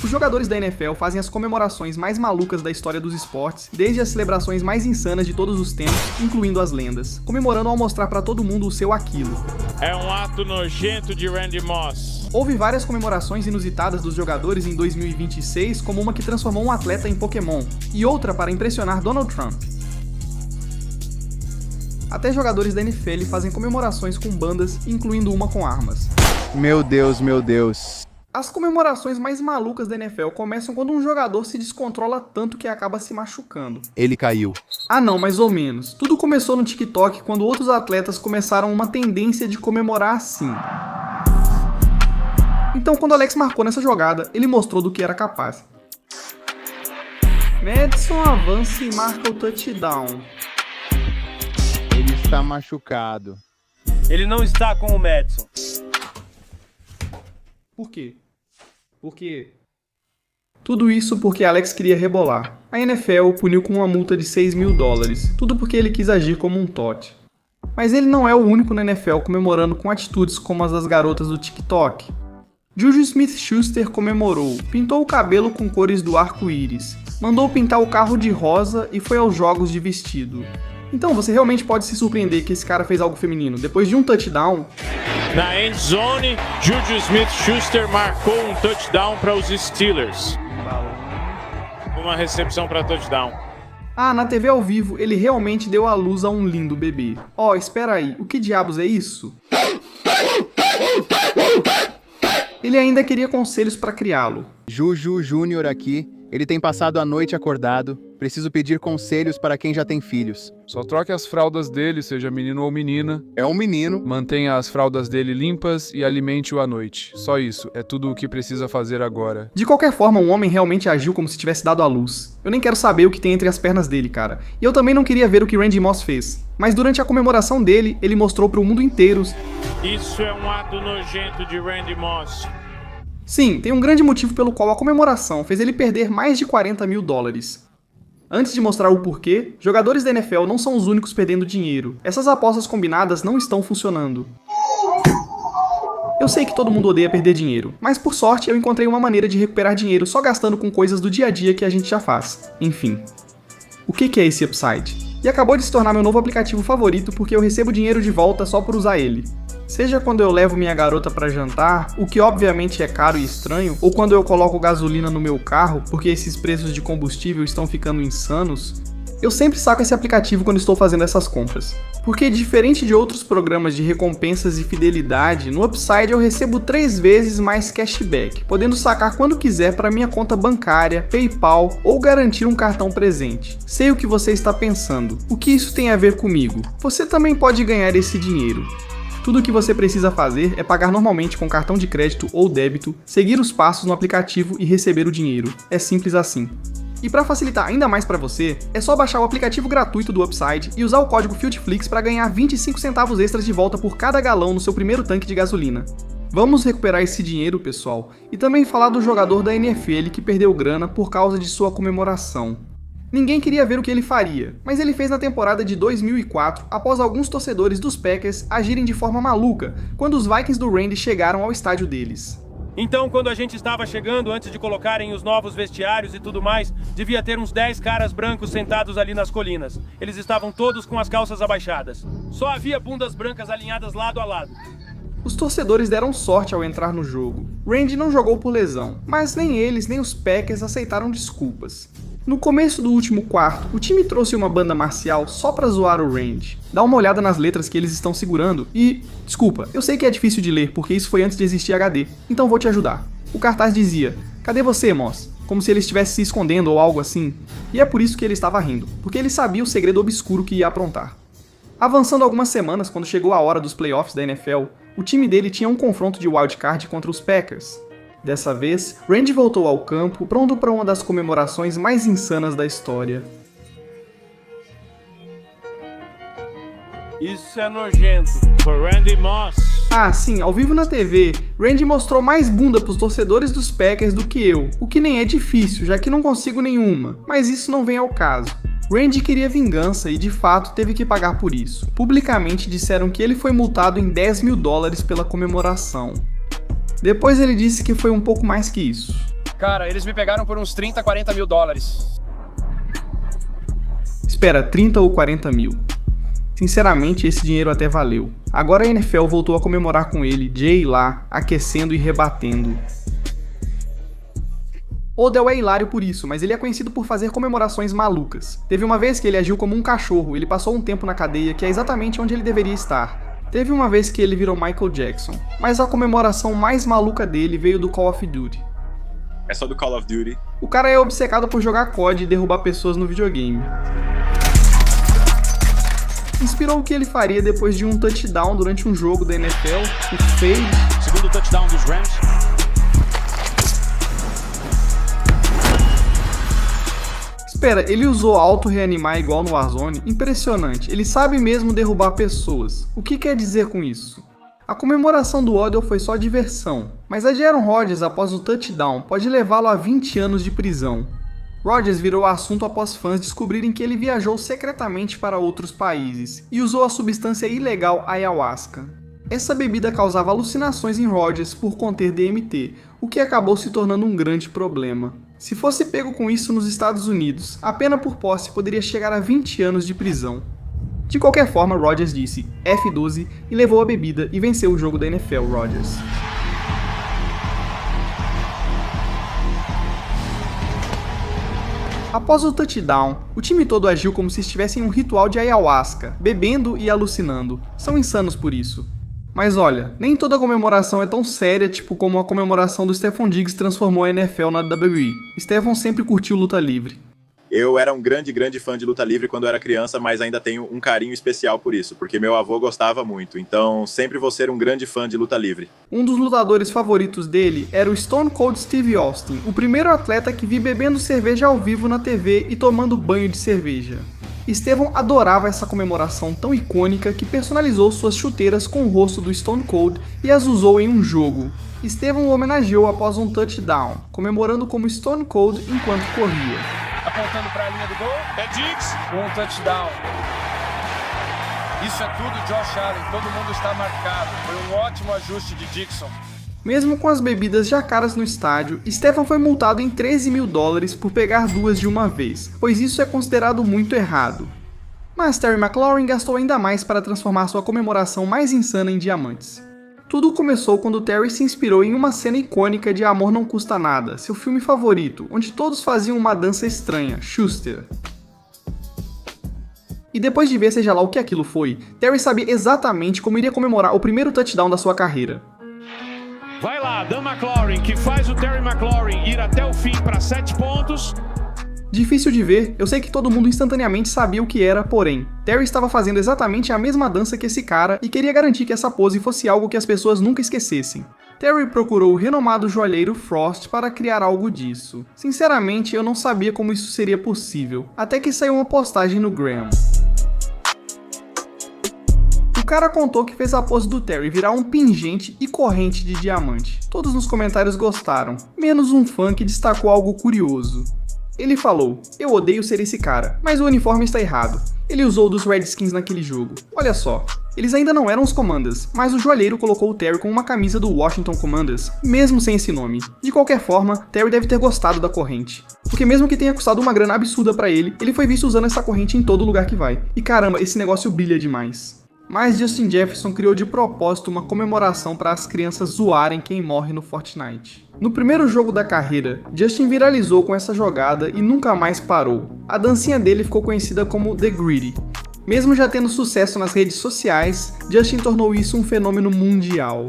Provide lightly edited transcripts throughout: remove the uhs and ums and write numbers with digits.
Os jogadores da NFL fazem as comemorações mais malucas da história dos esportes, desde as celebrações mais insanas de todos os tempos, incluindo as lendas, comemorando ao mostrar pra todo mundo o seu aquilo. É um ato nojento de Randy Moss. Houve várias comemorações inusitadas dos jogadores em 2026, como uma que transformou um atleta em Pokémon, e outra para impressionar Donald Trump. Até jogadores da NFL fazem comemorações com bandas, incluindo uma com armas. Meu Deus, meu Deus. As comemorações mais malucas da NFL começam quando um jogador se descontrola tanto que acaba se machucando. Ele caiu. Ah não, mais ou menos. Tudo começou no TikTok quando outros atletas começaram uma tendência de comemorar assim. Então quando Alex marcou nessa jogada, ele mostrou do que era capaz. Madison avança e marca o touchdown. Ele está machucado. Ele não está com o Madison. Por quê? Tudo isso porque Alex queria rebolar. A NFL o puniu com uma multa de $6.000, tudo porque ele quis agir como um tote. Mas ele não é o único na NFL comemorando com atitudes como as das garotas do TikTok. Juju Smith-Schuster comemorou, pintou o cabelo com cores do arco-íris, mandou pintar o carro de rosa e foi aos jogos de vestido. Então você realmente pode se surpreender que esse cara fez algo feminino. Depois de um touchdown... Na end zone, Juju Smith-Schuster marcou um touchdown para os Steelers. Uma recepção para touchdown. Ah, na TV ao vivo, ele realmente deu à luz a um lindo bebê. Ó, espera aí, o que diabos é isso? Ele ainda queria conselhos para criá-lo. Juju Júnior aqui. Ele tem passado a noite acordado. Preciso pedir conselhos para quem já tem filhos. Só troque as fraldas dele, seja menino ou menina. É um menino. Mantenha as fraldas dele limpas e alimente-o à noite. Só isso, é tudo o que precisa fazer agora. De qualquer forma, um homem realmente agiu como se tivesse dado à luz. Eu nem quero saber o que tem entre as pernas dele, cara. E eu também não queria ver o que Randy Moss fez. Mas durante a comemoração dele, ele mostrou para o mundo inteiro... Isso é um ato nojento de Randy Moss. Sim, tem um grande motivo pelo qual a comemoração fez ele perder mais de $40.000. Antes de mostrar o porquê, jogadores da NFL não são os únicos perdendo dinheiro. Essas apostas combinadas não estão funcionando. Eu sei que todo mundo odeia perder dinheiro, mas por sorte eu encontrei uma maneira de recuperar dinheiro só gastando com coisas do dia a dia que a gente já faz. Enfim. O que é esse Upside? E acabou de se tornar meu novo aplicativo favorito porque eu recebo dinheiro de volta só por usar ele. Seja quando eu levo minha garota para jantar, o que obviamente é caro e estranho, ou quando eu coloco gasolina no meu carro, porque esses preços de combustível estão ficando insanos, eu sempre saco esse aplicativo quando estou fazendo essas compras. Porque diferente de outros programas de recompensas e fidelidade, no Upside eu recebo 3 vezes mais cashback, podendo sacar quando quiser para minha conta bancária, PayPal ou garantir um cartão presente. Sei o que você está pensando. O que isso tem a ver comigo? Você também pode ganhar esse dinheiro. Tudo o que você precisa fazer é pagar normalmente com cartão de crédito ou débito, seguir os passos no aplicativo e receber o dinheiro. É simples assim. E para facilitar ainda mais para você, é só baixar o aplicativo gratuito do Upside e usar o código FieldFlix para ganhar 25 centavos extras de volta por cada galão no seu primeiro tanque de gasolina. Vamos recuperar esse dinheiro, pessoal, e também falar do jogador da NFL que perdeu grana por causa de sua comemoração. Ninguém queria ver o que ele faria, mas ele fez na temporada de 2004 após alguns torcedores dos Packers agirem de forma maluca quando os Vikings do Randy chegaram ao estádio deles. Então, quando a gente estava chegando, antes de colocarem os novos vestiários e tudo mais, devia ter uns 10 caras brancos sentados ali nas colinas. Eles estavam todos com as calças abaixadas. Só havia bundas brancas alinhadas lado a lado. Os torcedores deram sorte ao entrar no jogo. Randy não jogou por lesão, mas nem eles nem os Packers aceitaram desculpas. No começo do último quarto, o time trouxe uma banda marcial só pra zoar o Randy. Dá uma olhada nas letras que eles estão segurando e... Desculpa, eu sei que é difícil de ler porque isso foi antes de existir HD, então vou te ajudar. O cartaz dizia, "Cadê você, Moss?" Como se ele estivesse se escondendo ou algo assim. E é por isso que ele estava rindo, porque ele sabia o segredo obscuro que ia aprontar. Avançando algumas semanas, quando chegou a hora dos playoffs da NFL, o time dele tinha um confronto de wildcard contra os Packers. Dessa vez, Randy voltou ao campo, pronto para uma das comemorações mais insanas da história. Isso é nojento. For Randy Moss. Ah, sim, ao vivo na TV, Randy mostrou mais bunda pros torcedores dos Packers do que eu, o que nem é difícil, já que não consigo nenhuma, mas isso não vem ao caso. Randy queria vingança e de fato teve que pagar por isso. Publicamente disseram que ele foi multado em $10.000 pela comemoração. Depois ele disse que foi um pouco mais que isso. Cara, eles me pegaram por uns 30, 40 mil dólares. Espera, 30 ou 40 mil? Sinceramente, esse dinheiro até valeu. Agora a NFL voltou a comemorar com ele, Jay lá, aquecendo e rebatendo. Odell é hilário por isso, mas ele é conhecido por fazer comemorações malucas. Teve uma vez que ele agiu como um cachorro, ele passou um tempo na cadeia, que é exatamente onde ele deveria estar. Teve uma vez que ele virou Michael Jackson, mas a comemoração mais maluca dele veio do Call of Duty. É só do Call of Duty. O cara é obcecado por jogar COD e derrubar pessoas no videogame. Inspirou o que ele faria depois de um touchdown durante um jogo da NFL, o fade. Segundo touchdown dos Rams. Espera, ele usou auto-reanimar igual no Warzone? Impressionante, ele sabe mesmo derrubar pessoas. O que quer dizer com isso? A comemoração do Odell foi só diversão, mas a de Aaron Rodgers após o touchdown pode levá-lo a 20 anos de prisão. Rodgers virou assunto após fãs descobrirem que ele viajou secretamente para outros países e usou a substância ilegal ayahuasca. Essa bebida causava alucinações em Rodgers por conter DMT, o que acabou se tornando um grande problema. Se fosse pego com isso nos Estados Unidos, a pena por posse poderia chegar a 20 anos de prisão. De qualquer forma, Rodgers disse F12 e levou a bebida e venceu o jogo da NFL. Rodgers. Após o touchdown, o time todo agiu como se estivesse em um ritual de ayahuasca, bebendo e alucinando. São insanos por isso. Mas olha, nem toda comemoração é tão séria tipo como a comemoração do Stefon Diggs transformou a NFL na WWE. Stefon sempre curtiu luta livre. Eu era um grande fã de luta livre quando eu era criança, mas ainda tenho um carinho especial por isso, porque meu avô gostava muito, então sempre vou ser um grande fã de luta livre. Um dos lutadores favoritos dele era o Stone Cold Steve Austin, o primeiro atleta que vi bebendo cerveja ao vivo na TV e tomando banho de cerveja. Stefon adorava essa comemoração tão icônica que personalizou suas chuteiras com o rosto do Stone Cold e as usou em um jogo. Stefon o homenageou após um touchdown, comemorando como Stone Cold enquanto corria. Apontando para a linha do gol. É Diggs. Um touchdown. Isso é tudo, Josh Allen. Todo mundo está marcado. Foi um ótimo ajuste de Dixon. Mesmo com as bebidas já caras no estádio, Stefon foi multado em 13 mil dólares por pegar duas de uma vez, pois isso é considerado muito errado. Mas Terry McLaurin gastou ainda mais para transformar sua comemoração mais insana em diamantes. Tudo começou quando Terry se inspirou em uma cena icônica de Amor Não Custa Nada, seu filme favorito, onde todos faziam uma dança estranha, Schuster. E depois de ver seja lá o que aquilo foi, Terry sabia exatamente como iria comemorar o primeiro touchdown da sua carreira. Vai lá, Dan McLaurin, que faz o Terry McLaurin ir até o fim para 7 pontos. Difícil de ver, eu sei que todo mundo instantaneamente sabia o que era, porém, Terry estava fazendo exatamente a mesma dança que esse cara e queria garantir que essa pose fosse algo que as pessoas nunca esquecessem. Terry procurou o renomado joalheiro Frost para criar algo disso. Sinceramente, eu não sabia como isso seria possível, até que saiu uma postagem no Gram. O cara contou que fez a pose do Terry virar um pingente e corrente de diamante. Todos nos comentários gostaram, menos um fã que destacou algo curioso. Ele falou, eu odeio ser esse cara, mas o uniforme está errado. Ele usou o dos Redskins naquele jogo. Olha só, eles ainda não eram os Commanders, mas o joalheiro colocou o Terry com uma camisa do Washington Commanders, mesmo sem esse nome. De qualquer forma, Terry deve ter gostado da corrente. Porque mesmo que tenha custado uma grana absurda pra ele, ele foi visto usando essa corrente em todo lugar que vai. E caramba, esse negócio brilha demais. Mas Justin Jefferson criou de propósito uma comemoração para as crianças zoarem quem morre no Fortnite. No primeiro jogo da carreira, Justin viralizou com essa jogada e nunca mais parou. A dancinha dele ficou conhecida como The Greedy. Mesmo já tendo sucesso nas redes sociais, Justin tornou isso um fenômeno mundial.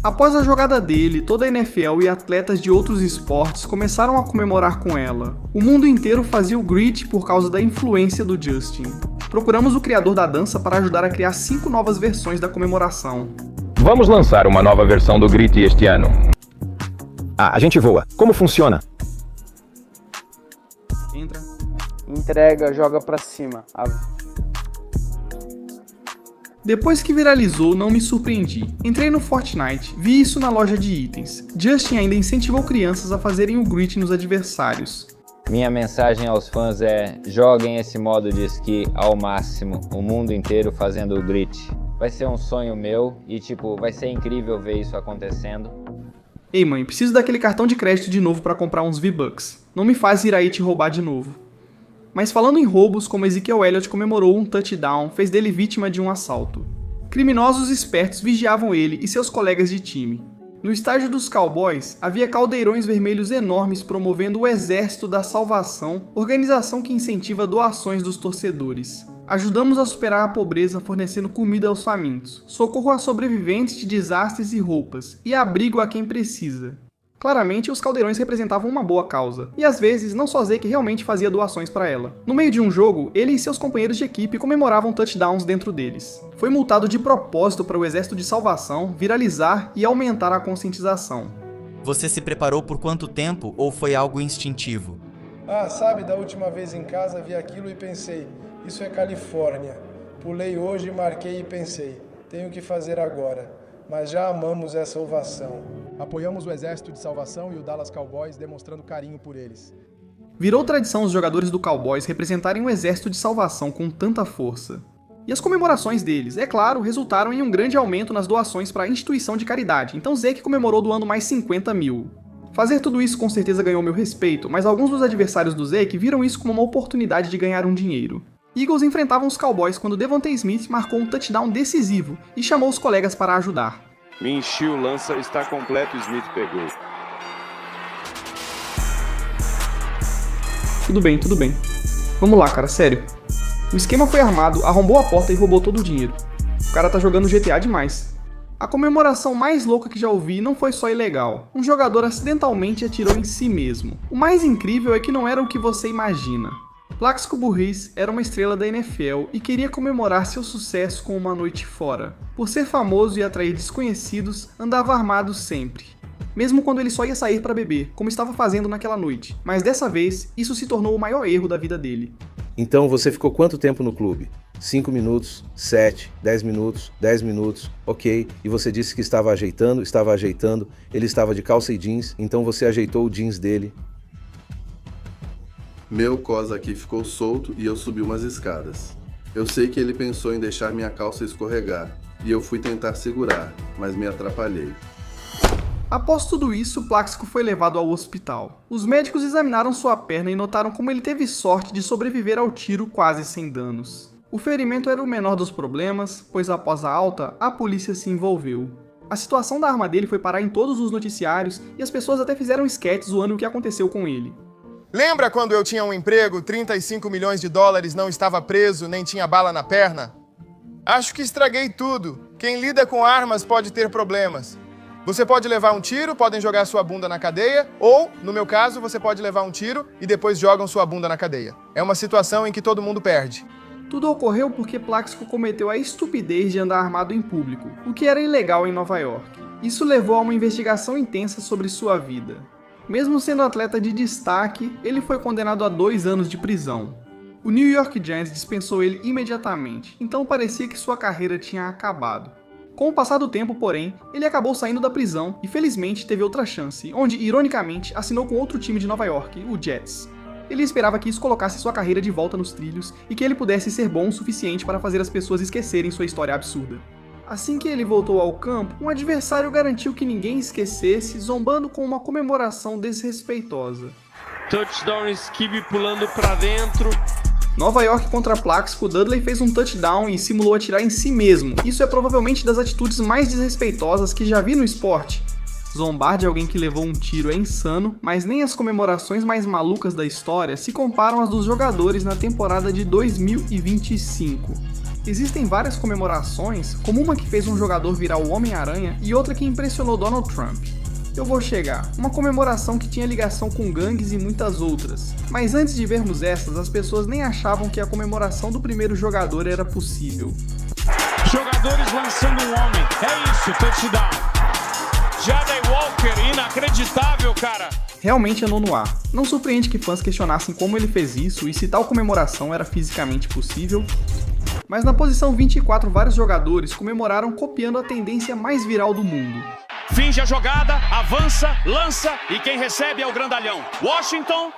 Após a jogada dele, toda a NFL e atletas de outros esportes começaram a comemorar com ela. O mundo inteiro fazia o Greedy por causa da influência do Justin. Procuramos o criador da dança para ajudar a criar 5 novas versões da comemoração. Vamos lançar uma nova versão do Gritty este ano. Ah, a gente voa. Como funciona? Entra. Entrega, joga pra cima. Depois que viralizou, não me surpreendi. Entrei no Fortnite, vi isso na loja de itens. Justin ainda incentivou crianças a fazerem o Gritty nos adversários. Minha mensagem aos fãs é: joguem esse modo de esqui ao máximo, o mundo inteiro fazendo o Gritty. Vai ser um sonho meu e vai ser incrível ver isso acontecendo. Ei mãe, preciso daquele cartão de crédito de novo pra comprar uns V-Bucks. Não me faz ir aí te roubar de novo. Mas falando em roubos, como Ezekiel Elliott comemorou um touchdown, fez dele vítima de um assalto. Criminosos espertos vigiavam ele e seus colegas de time. No estádio dos Cowboys, havia caldeirões vermelhos enormes promovendo o Exército da Salvação, organização que incentiva doações dos torcedores. Ajudamos a superar a pobreza fornecendo comida aos famintos, socorro a sobreviventes de desastres e roupas, e abrigo a quem precisa. Claramente, os caldeirões representavam uma boa causa, e às vezes não só Zeke realmente fazia doações para ela. No meio de um jogo, ele e seus companheiros de equipe comemoravam touchdowns dentro deles. Foi multado de propósito para o Exército de Salvação viralizar e aumentar a conscientização. Você se preparou por quanto tempo ou foi algo instintivo? Sabe, da última vez em casa vi aquilo e pensei, isso é Califórnia. Pulei hoje, marquei e pensei, tenho que fazer agora. Mas já amamos essa ovação. Apoiamos o Exército de Salvação e o Dallas Cowboys demonstrando carinho por eles. Virou tradição os jogadores do Cowboys representarem o Exército de Salvação com tanta força. E as comemorações deles, é claro, resultaram em um grande aumento nas doações para a instituição de caridade, então Zeke comemorou doando mais 50 mil. Fazer tudo isso com certeza ganhou meu respeito, mas alguns dos adversários do Zeke viram isso como uma oportunidade de ganhar um dinheiro. Eagles enfrentavam os Cowboys quando Devontae Smith marcou um touchdown decisivo e chamou os colegas para ajudar. Minshew lança, está completo, Smith pegou. Tudo bem. Vamos lá, cara, sério. O esquema foi armado, arrombou a porta e roubou todo o dinheiro. O cara tá jogando GTA demais. A comemoração mais louca que já ouvi não foi só ilegal. Um jogador acidentalmente atirou em si mesmo. O mais incrível é que não era o que você imagina. Plaxico Burress era uma estrela da NFL e queria comemorar seu sucesso com uma noite fora. Por ser famoso e atrair desconhecidos, andava armado sempre. Mesmo quando ele só ia sair para beber, como estava fazendo naquela noite. Mas dessa vez, isso se tornou o maior erro da vida dele. Então você ficou quanto tempo no clube? 5 minutos, 7, 10 minutos, 10 minutos, ok. E você disse que estava ajeitando, ele estava de calça e jeans, então você ajeitou o jeans dele. Meu cos aqui ficou solto e eu subi umas escadas. Eu sei que ele pensou em deixar minha calça escorregar, e eu fui tentar segurar, mas me atrapalhei. Após tudo isso, Plaxico foi levado ao hospital. Os médicos examinaram sua perna e notaram como ele teve sorte de sobreviver ao tiro quase sem danos. O ferimento era o menor dos problemas, pois após a alta, a polícia se envolveu. A situação da arma dele foi parar em todos os noticiários e as pessoas até fizeram sketches zoando o que aconteceu com ele. Lembra quando eu tinha um emprego, 35 milhões de dólares, não estava preso, nem tinha bala na perna? Acho que estraguei tudo. Quem lida com armas pode ter problemas. Você pode levar um tiro, podem jogar sua bunda na cadeia, ou, no meu caso, você pode levar um tiro e depois jogam sua bunda na cadeia. É uma situação em que todo mundo perde. Tudo ocorreu porque Plaxico cometeu a estupidez de andar armado em público, o que era ilegal em Nova York. Isso levou a uma investigação intensa sobre sua vida. Mesmo sendo atleta de destaque, ele foi condenado a 2 anos de prisão. O New York Giants dispensou ele imediatamente, então parecia que sua carreira tinha acabado. Com o passar do tempo, porém, ele acabou saindo da prisão e felizmente teve outra chance, onde, ironicamente, assinou com outro time de Nova York, o Jets. Ele esperava que isso colocasse sua carreira de volta nos trilhos e que ele pudesse ser bom o suficiente para fazer as pessoas esquecerem sua história absurda. Assim que ele voltou ao campo, um adversário garantiu que ninguém esquecesse, zombando com uma comemoração desrespeitosa. Touchdown, Skip pulando pra dentro. Nova York contra Plaxico, Dudley fez um touchdown e simulou atirar em si mesmo. Isso é provavelmente das atitudes mais desrespeitosas que já vi no esporte. Zombar de alguém que levou um tiro é insano, mas nem as comemorações mais malucas da história se comparam às dos jogadores na temporada de 2025. Existem várias comemorações, como uma que fez um jogador virar o Homem-Aranha e outra que impressionou Donald Trump. Eu vou chegar, uma comemoração que tinha ligação com gangues e muitas outras. Mas antes de vermos essas, as pessoas nem achavam que a comemoração do primeiro jogador era possível. Jogadores lançando um homem, é isso, touchdown. Jalen Walker, inacreditável, cara. Realmente andou no ar. Não surpreende que fãs questionassem como ele fez isso e se tal comemoração era fisicamente possível. Mas na posição 24, vários jogadores comemoraram copiando a tendência mais viral do mundo. Finge a jogada, avança, lança e quem recebe é o grandalhão. Washington.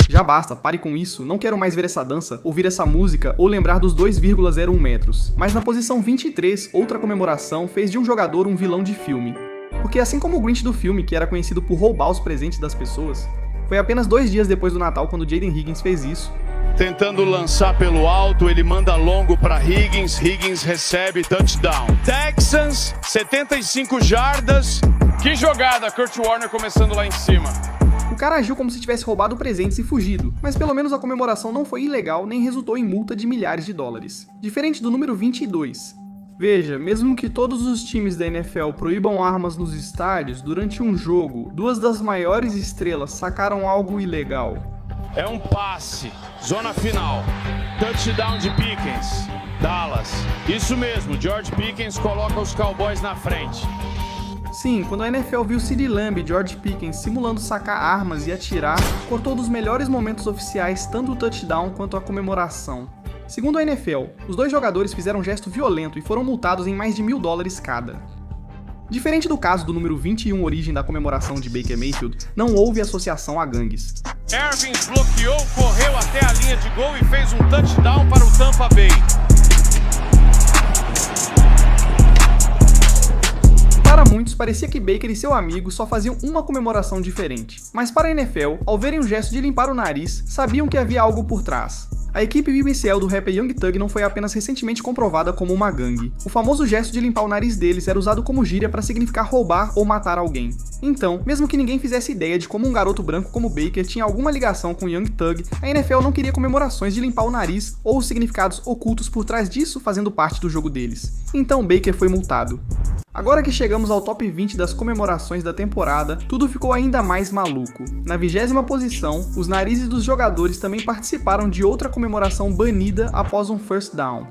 Já basta, pare com isso, não quero mais ver essa dança, ouvir essa música ou lembrar dos 2,01 metros. Mas na posição 23, outra comemoração fez de um jogador um vilão de filme. Porque assim como o Grinch do filme, que era conhecido por roubar os presentes das pessoas, foi apenas 2 dias depois do Natal quando Jaden Higgins fez isso. Tentando lançar pelo alto, ele manda longo para Higgins, Higgins recebe touchdown. Texans, 75 jardas. Que jogada, Kurt Warner começando lá em cima. O cara agiu como se tivesse roubado presentes e fugido, mas pelo menos a comemoração não foi ilegal nem resultou em multa de milhares de dólares. Diferente do número 22. Veja, mesmo que todos os times da NFL proíbam armas nos estádios, durante um jogo, 2 das maiores estrelas sacaram algo ilegal. É um passe, zona final, touchdown de Pickens, Dallas. Isso mesmo, George Pickens coloca os Cowboys na frente. Sim, quando a NFL viu CeeDee Lamb e George Pickens simulando sacar armas e atirar, cortou dos melhores momentos oficiais tanto o touchdown quanto a comemoração. Segundo a NFL, os 2 jogadores fizeram um gesto violento e foram multados em mais de $1.000 cada. Diferente do caso do número 21 origem da comemoração de Baker Mayfield, não houve associação a gangues. Ervins bloqueou, correu até a linha de gol e fez um touchdown para o Tampa Bay. Para muitos, parecia que Baker e seu amigo só faziam uma comemoração diferente. Mas para a NFL, ao verem o gesto de limpar o nariz, sabiam que havia algo por trás. A equipe BBCL do rapper Young Thug não foi apenas recentemente comprovada como uma gangue. O famoso gesto de limpar o nariz deles era usado como gíria para significar roubar ou matar alguém. Então, mesmo que ninguém fizesse ideia de como um garoto branco como Baker tinha alguma ligação com Young Thug, a NFL não queria comemorações de limpar o nariz ou os significados ocultos por trás disso fazendo parte do jogo deles. Então Baker foi multado. Agora que chegamos ao top 20 das comemorações da temporada, tudo ficou ainda mais maluco. Na 20ª posição, os narizes dos jogadores também participaram de outra comemoração banida após um first down.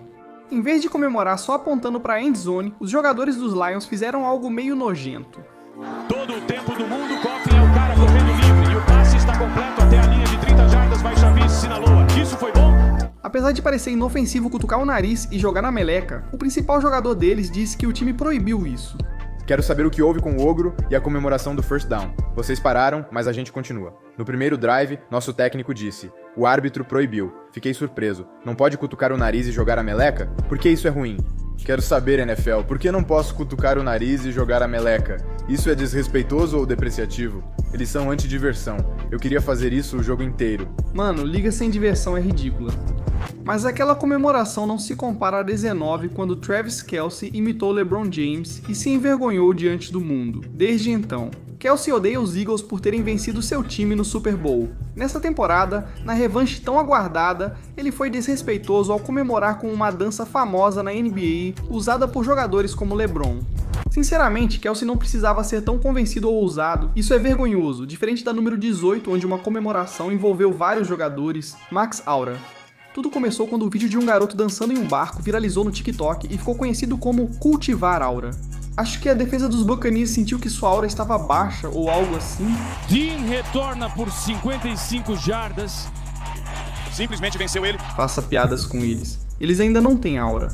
Em vez de comemorar só apontando para a endzone, os jogadores dos Lions fizeram algo meio nojento. Todo o tempo do mundo, Coughlin é o cara correndo livre e o passe está completo até a linha de 30 jardas, vai Chavis sinalou. Isso foi bom? Apesar de parecer inofensivo cutucar o nariz e jogar na meleca, o principal jogador deles disse que o time proibiu isso. Quero saber o que houve com o Ogro e a comemoração do first down. Vocês pararam, mas a gente continua. No primeiro drive, nosso técnico disse: o árbitro proibiu. Fiquei surpreso. Não pode cutucar o nariz e jogar a meleca? Por que isso é ruim? Quero saber, NFL, por que não posso cutucar o nariz e jogar a meleca? Isso é desrespeitoso ou depreciativo? Eles são anti-diversão. Eu queria fazer isso o jogo inteiro. Mano, liga sem diversão é ridícula. Mas aquela comemoração não se compara a 19, quando Travis Kelce imitou LeBron James e se envergonhou diante do mundo. Desde então, Kelce odeia os Eagles por terem vencido seu time no Super Bowl. Nessa temporada, na revanche tão aguardada, ele foi desrespeitoso ao comemorar com uma dança famosa na NBA, usada por jogadores como LeBron. Sinceramente, Kelce não precisava ser tão convencido ou ousado. Isso é vergonhoso, diferente da número 18, onde uma comemoração envolveu vários jogadores, Max Aura. Tudo começou quando o vídeo de um garoto dançando em um barco viralizou no TikTok e ficou conhecido como cultivar aura. Acho que a defesa dos Buccaneers sentiu que sua aura estava baixa ou algo assim. Dean retorna por 55 jardas. Simplesmente venceu ele. Faça piadas com eles. Eles ainda não têm aura.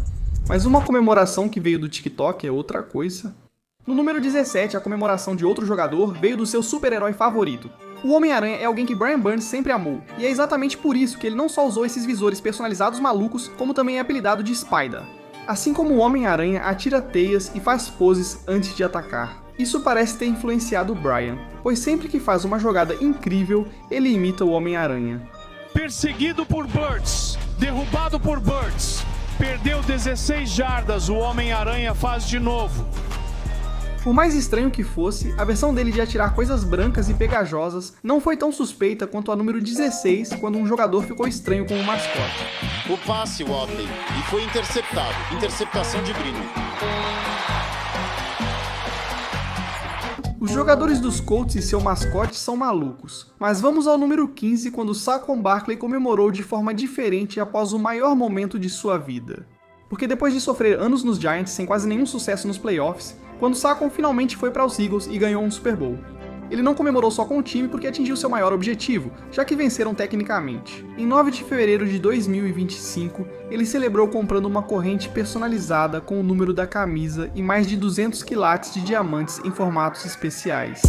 Mas uma comemoração que veio do TikTok é outra coisa. No número 17, a comemoração de outro jogador veio do seu super-herói favorito. O Homem-Aranha é alguém que Brian Burns sempre amou, e é exatamente por isso que ele não só usou esses visores personalizados malucos, como também é apelidado de Spider. Assim como o Homem-Aranha atira teias e faz poses antes de atacar. Isso parece ter influenciado o Brian, pois sempre que faz uma jogada incrível, ele imita o Homem-Aranha. Perseguido por Burns, derrubado por Burns, perdeu 16 jardas, o Homem-Aranha faz de novo. Por mais estranho que fosse, a versão dele de atirar coisas brancas e pegajosas não foi tão suspeita quanto a número 16, quando um jogador ficou estranho com o mascote. O passe, Watley, e foi interceptado. Interceptação de Green. Os jogadores dos Colts e seu mascote são malucos. Mas vamos ao número 15, quando Saquon Barkley comemorou de forma diferente após o maior momento de sua vida. Porque depois de sofrer anos nos Giants sem quase nenhum sucesso nos playoffs, quando Saquon finalmente foi para os Eagles e ganhou um Super Bowl. Ele não comemorou só com o time porque atingiu seu maior objetivo, já que venceram tecnicamente. Em 9 de fevereiro de 2025, ele celebrou comprando uma corrente personalizada com o número da camisa e mais de 200 quilates de diamantes em formatos especiais.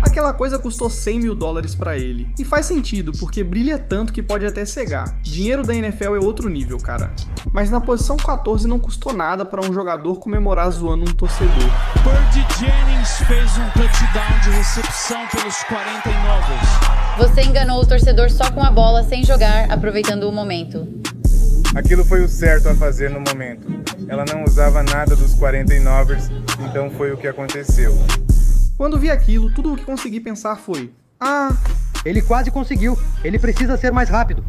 Aquela coisa custou 100 mil dólares pra ele. E faz sentido, porque brilha tanto que pode até cegar. Dinheiro da NFL é outro nível, cara. Mas na posição 14 não custou nada pra um jogador comemorar zoando um torcedor. Birdie Jennings fez um touchdown de recepção pelos 49ers. Você enganou o torcedor só com a bola, sem jogar, aproveitando o momento. Aquilo foi o certo a fazer no momento. Ela não usava nada dos 49ers, então foi o que aconteceu. Quando vi aquilo, tudo o que consegui pensar foi: ele quase conseguiu, ele precisa ser mais rápido.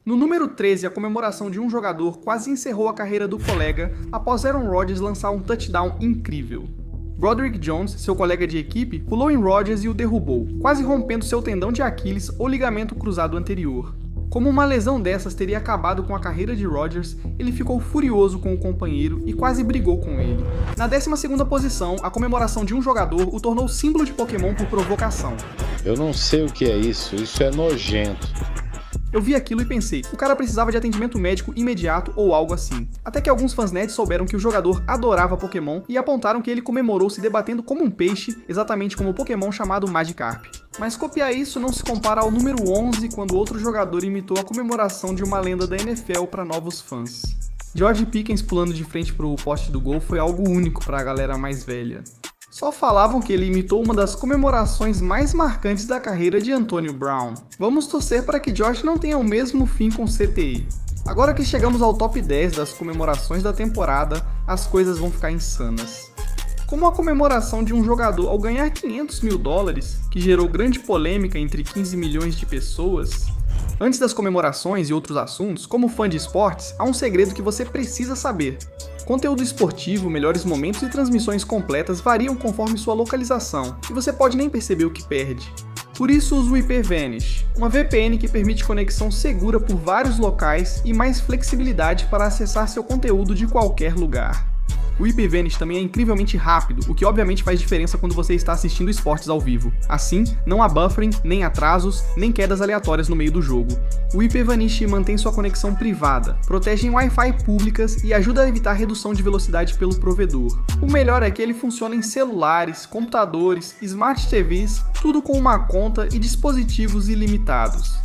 No número 13, a comemoração de um jogador quase encerrou a carreira do colega após Aaron Rodgers lançar um touchdown incrível. Broderick Jones, seu colega de equipe, pulou em Rodgers e o derrubou, quase rompendo seu tendão de Aquiles ou ligamento cruzado anterior. Como uma lesão dessas teria acabado com a carreira de Rodgers, ele ficou furioso com o companheiro e quase brigou com ele. Na 12ª posição, a comemoração de um jogador o tornou símbolo de Pokémon por provocação. Eu não sei o que é isso é nojento. Eu vi aquilo e pensei, o cara precisava de atendimento médico imediato ou algo assim. Até que alguns fãs nerds souberam que o jogador adorava Pokémon e apontaram que ele comemorou se debatendo como um peixe, exatamente como o Pokémon chamado Magikarp. Mas copiar isso não se compara ao número 11, quando outro jogador imitou a comemoração de uma lenda da NFL para novos fãs. George Pickens pulando de frente pro poste do gol foi algo único para a galera mais velha. Só falavam que ele imitou uma das comemorações mais marcantes da carreira de Antonio Brown. Vamos torcer para que Josh não tenha o mesmo fim com CTE. Agora que chegamos ao top 10 das comemorações da temporada, as coisas vão ficar insanas. Como a comemoração de um jogador ao ganhar 500 mil dólares, que gerou grande polêmica entre 15 milhões de pessoas. Antes das comemorações e outros assuntos, como fã de esportes, há um segredo que você precisa saber. Conteúdo esportivo, melhores momentos e transmissões completas variam conforme sua localização, e você pode nem perceber o que perde. Por isso uso o IPVanish, uma VPN que permite conexão segura por vários locais e mais flexibilidade para acessar seu conteúdo de qualquer lugar. O IPVanish também é incrivelmente rápido, o que obviamente faz diferença quando você está assistindo esportes ao vivo. Assim, não há buffering, nem atrasos, nem quedas aleatórias no meio do jogo. O IPVanish mantém sua conexão privada, protege em Wi-Fi públicas e ajuda a evitar redução de velocidade pelo provedor. O melhor é que ele funciona em celulares, computadores, smart TVs, tudo com uma conta e dispositivos ilimitados.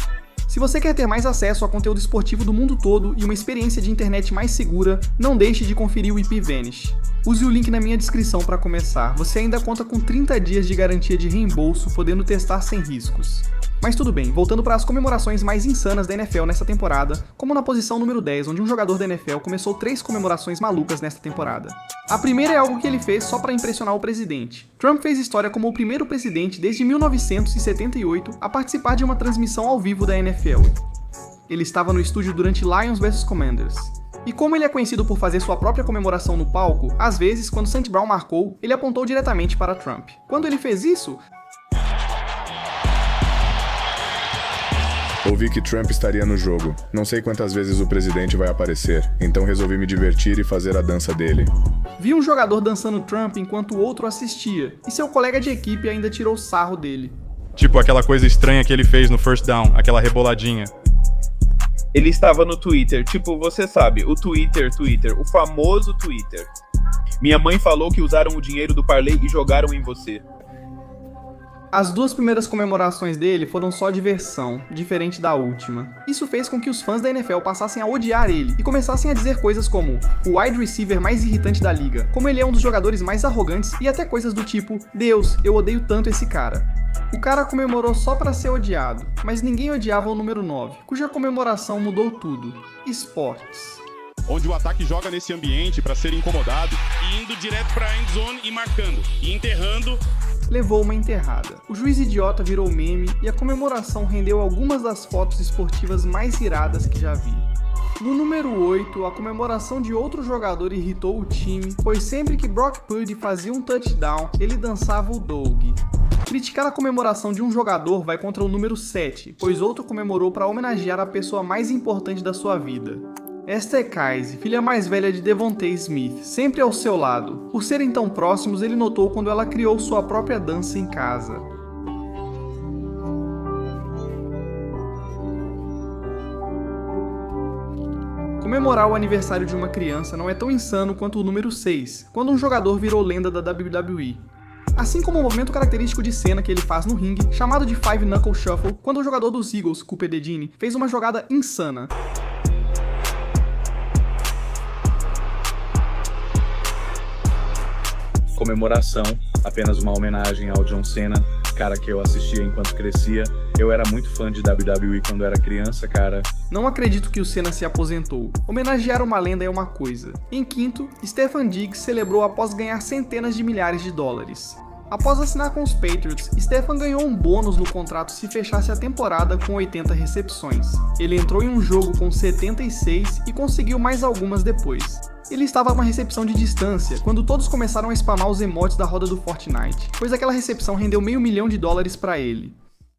Se você quer ter mais acesso a conteúdo esportivo do mundo todo e uma experiência de internet mais segura, não deixe de conferir o IPVanish. Use o link na minha descrição para começar, você ainda conta com 30 dias de garantia de reembolso, podendo testar sem riscos. Mas tudo bem, voltando para as comemorações mais insanas da NFL nessa temporada, como na posição número 10, onde um jogador da NFL começou 3 comemorações malucas nesta temporada. A primeira é algo que ele fez só para impressionar o presidente. Trump fez história como o primeiro presidente desde 1978 a participar de uma transmissão ao vivo da NFL. Ele estava no estúdio durante Lions vs Commanders. E como ele é conhecido por fazer sua própria comemoração no palco, às vezes, quando St. Brown marcou, ele apontou diretamente para Trump. Quando ele fez isso, ouvi que Trump estaria no jogo. Não sei quantas vezes o presidente vai aparecer, então resolvi me divertir e fazer a dança dele. Vi um jogador dançando Trump enquanto o outro assistia, e seu colega de equipe ainda tirou sarro dele. Tipo aquela coisa estranha que ele fez no first down, aquela reboladinha. Ele estava no Twitter, tipo, você sabe, o Twitter, o famoso Twitter. Minha mãe falou que usaram o dinheiro do Parlay e jogaram em você. As 2 primeiras comemorações dele foram só diversão, diferente da última. Isso fez com que os fãs da NFL passassem a odiar ele e começassem a dizer coisas como o wide receiver mais irritante da liga, como ele é um dos jogadores mais arrogantes e até coisas do tipo, Deus, eu odeio tanto esse cara. O cara comemorou só pra ser odiado, mas ninguém odiava o número 9, cuja comemoração mudou tudo. Esportes. Onde o ataque joga nesse ambiente para ser incomodado e indo direto pra end zone e marcando, e enterrando. Levou uma enterrada. O juiz idiota virou meme e a comemoração rendeu algumas das fotos esportivas mais iradas que já vi. No número 8, a comemoração de outro jogador irritou o time, pois sempre que Brock Purdy fazia um touchdown, ele dançava o Doug. Criticar a comemoração de um jogador vai contra o número 7, pois outro comemorou para homenagear a pessoa mais importante da sua vida. Esta é Kaiser, filha mais velha de Devontae Smith, sempre ao seu lado. Por serem tão próximos, ele notou quando ela criou sua própria dança em casa. Comemorar o aniversário de uma criança não é tão insano quanto o número 6, quando um jogador virou lenda da WWE. Assim como o movimento característico de cena que ele faz no ringue, chamado de Five Knuckle Shuffle, quando o jogador dos Eagles, Cooper DeJean, fez uma jogada insana. Comemoração, apenas uma homenagem ao John Cena, cara que eu assistia enquanto crescia. Eu era muito fã de WWE quando era criança, cara. Não acredito que o Cena se aposentou. Homenagear uma lenda é uma coisa. Em quinto, Stefon Diggs celebrou após ganhar centenas de milhares de dólares. Após assinar com os Patriots, Stefon ganhou um bônus no contrato se fechasse a temporada com 80 recepções. Ele entrou em um jogo com 76 e conseguiu mais algumas depois. Ele estava a uma recepção de distância quando todos começaram a spamar os emotes da roda do Fortnite, pois aquela recepção rendeu $500 mil para ele.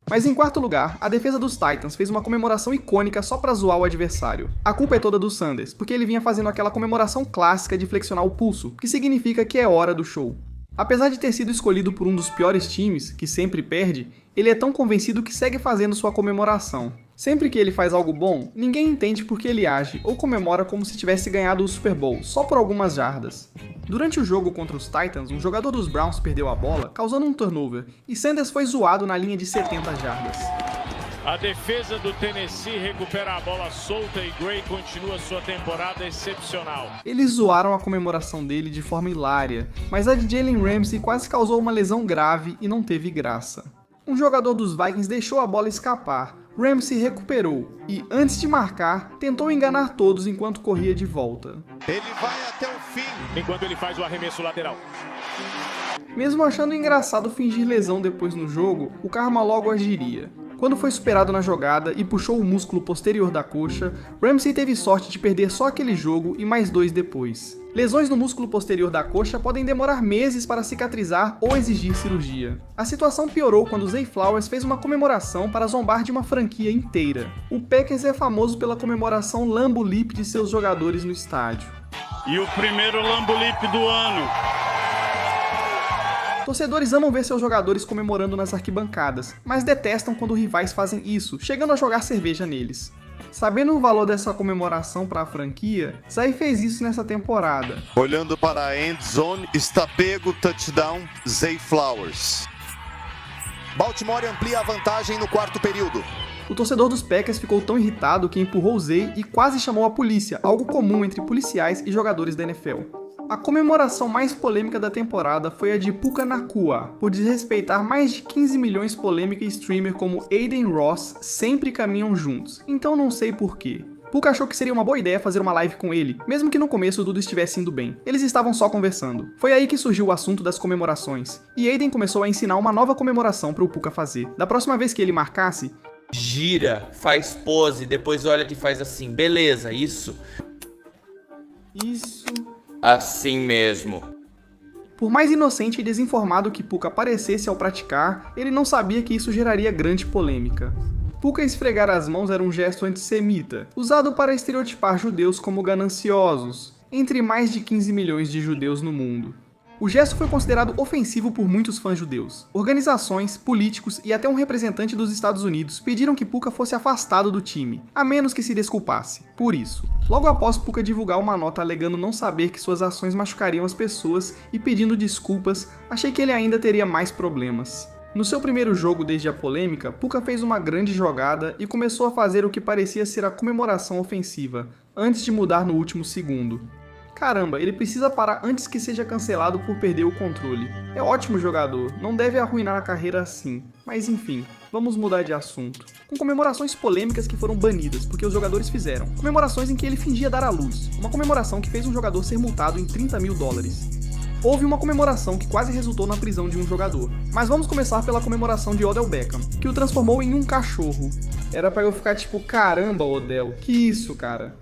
Mas em quarto lugar, a defesa dos Titans fez uma comemoração icônica só pra zoar o adversário. A culpa é toda do Sanders, porque ele vinha fazendo aquela comemoração clássica de flexionar o pulso, que significa que é hora do show. Apesar de ter sido escolhido por um dos piores times, que sempre perde, ele é tão convencido que segue fazendo sua comemoração. Sempre que ele faz algo bom, ninguém entende por que ele age ou comemora como se tivesse ganhado o Super Bowl, só por algumas jardas. Durante o jogo contra os Titans, um jogador dos Browns perdeu a bola, causando um turnover, e Sanders foi zoado na linha de 70 jardas. A defesa do Tennessee recupera a bola solta e Gray continua sua temporada excepcional. Eles zoaram a comemoração dele de forma hilária, mas a de Jalen Ramsey quase causou uma lesão grave e não teve graça. Um jogador dos Vikings deixou a bola escapar, Ramsey recuperou e, antes de marcar, tentou enganar todos enquanto corria de volta. Ele vai até o fim, enquanto ele faz o arremesso lateral. Mesmo achando engraçado fingir lesão depois no jogo, o karma logo agiria. Quando foi superado na jogada e puxou o músculo posterior da coxa, Ramsey teve sorte de perder só aquele jogo e mais 2 depois. Lesões no músculo posterior da coxa podem demorar meses para cicatrizar ou exigir cirurgia. A situação piorou quando Zay Flowers fez uma comemoração para zombar de uma franquia inteira. O Packers é famoso pela comemoração Lambo Leap de seus jogadores no estádio. E o primeiro Lambo Leap do ano. Torcedores amam ver seus jogadores comemorando nas arquibancadas, mas detestam quando rivais fazem isso, chegando a jogar cerveja neles. Sabendo o valor dessa comemoração para a franquia, Zay fez isso nessa temporada. Olhando para a end zone, está pego, touchdown, Zay Flowers. Baltimore amplia a vantagem no quarto período. O torcedor dos Packers ficou tão irritado que empurrou o Zay e quase chamou a polícia, algo comum entre policiais e jogadores da NFL. A comemoração mais polêmica da temporada foi a de Puka Nacua, por desrespeitar mais de 15 milhões polêmica e streamer como Aiden Ross sempre caminham juntos, então não sei porquê. Puka achou que seria uma boa ideia fazer uma live com ele, mesmo que no começo tudo estivesse indo bem. Eles estavam só conversando. Foi aí que surgiu o assunto das comemorações, e Aiden começou a ensinar uma nova comemoração para o Puka fazer. Da próxima vez que ele marcasse, gira, faz pose, depois olha e faz assim, beleza, isso. Assim mesmo. Por mais inocente e desinformado que Puka parecesse ao praticar, ele não sabia que isso geraria grande polêmica. Puka esfregar as mãos era um gesto antissemita, usado para estereotipar judeus como gananciosos, entre mais de 15 milhões de judeus no mundo. O gesto foi considerado ofensivo por muitos fãs judeus. Organizações, políticos e até um representante dos Estados Unidos pediram que Puka fosse afastado do time, a menos que se desculpasse. Por isso, logo após Puka divulgar uma nota alegando não saber que suas ações machucariam as pessoas e pedindo desculpas, achei que ele ainda teria mais problemas. No seu primeiro jogo desde a polêmica, Puka fez uma grande jogada e começou a fazer o que parecia ser a comemoração ofensiva, antes de mudar no último segundo. Caramba, ele precisa parar antes que seja cancelado por perder o controle. É ótimo jogador, não deve arruinar a carreira assim. Mas enfim, vamos mudar de assunto. Com comemorações polêmicas que foram banidas, porque os jogadores fizeram. Comemorações em que ele fingia dar à luz. Uma comemoração que fez um jogador ser multado em $30 mil. Houve uma comemoração que quase resultou na prisão de um jogador. Mas vamos começar pela comemoração de Odell Beckham, que o transformou em um cachorro. Era pra eu ficar tipo, caramba, Odell, que isso, cara?